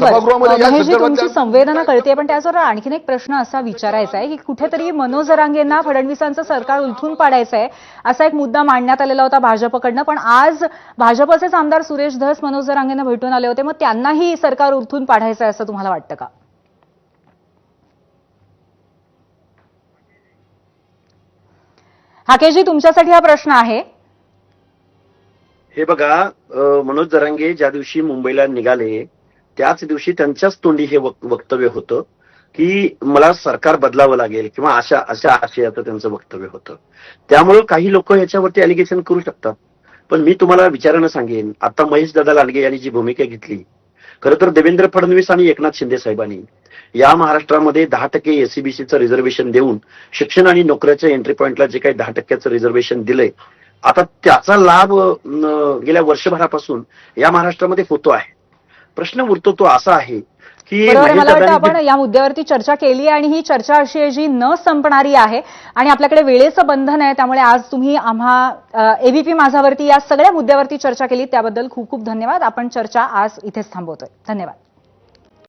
सभागृहामध्ये या महेशजी, तुमची संदर्भात संवेदना कळते, पण त्याचबरोबर आणखीन एक प्रश्न असा विचारायचा आहे की कुठेतरी मनोज जरांगेंना फडणवीसांचं सरकार उलथून पाडायचं आहे असा एक मुद्दा मांडण्यात आलेला होता भाजपकडनं, पण आज भाजपचेच आमदार सुरेश धस मनोज जरांगेंना भेटून आले होते. मग त्यांनाही सरकार उलथून पाडायचं आहे असं तुम्हाला वाटतं का? हाकेशजी, तुमच्यासाठी हा प्रश्न आहे. हे बघा, मनोज जरांगे ज्या दिवशी मुंबईला निघाले त्याच दिवशी त्यांच्याच तोंडी हे वक्तव्य होतं की मला सरकार बदलावं लागेल किंवा अशा अशा आशयाचं त्यांचं वक्तव्य होतं. त्यामुळे काही लोक याच्यावरती अलिगेशन करू शकतात, पण मी तुम्हाला विचारानं सांगेन, आता महेश दादा लांडगे यांनी जी भूमिका घेतली, खरं तर देवेंद्र फडणवीस आणि एकनाथ शिंदे साहेबांनी या महाराष्ट्रामध्ये 10% एससीबीसीचं रिझर्वेशन देऊन शिक्षण आणि नोकऱ्याच्या एंट्री पॉईंटला जे काही 10%चं रिझर्वेशन दिलंय, आता त्याचा लाभ गेल्या वर्षभरापासून या महाराष्ट्रामध्ये होतो आहे. प्रश्न उरतो तो असा आहे की बरोबर, मला वाटतं आपण या मुद्द्यावरती चर्चा केली आणि ही चर्चा अशी आहे जी न संपणारी आहे आणि आपल्याकडे वेळेचं बंधन आहे. त्यामुळे आज तुम्ही आम्हा एबीपी माझावरती या सगळ्या मुद्द्यावरती चर्चा केली त्याबद्दल खूप खूप धन्यवाद. आपण चर्चा आज इथेच थांबवतोय. धन्यवाद.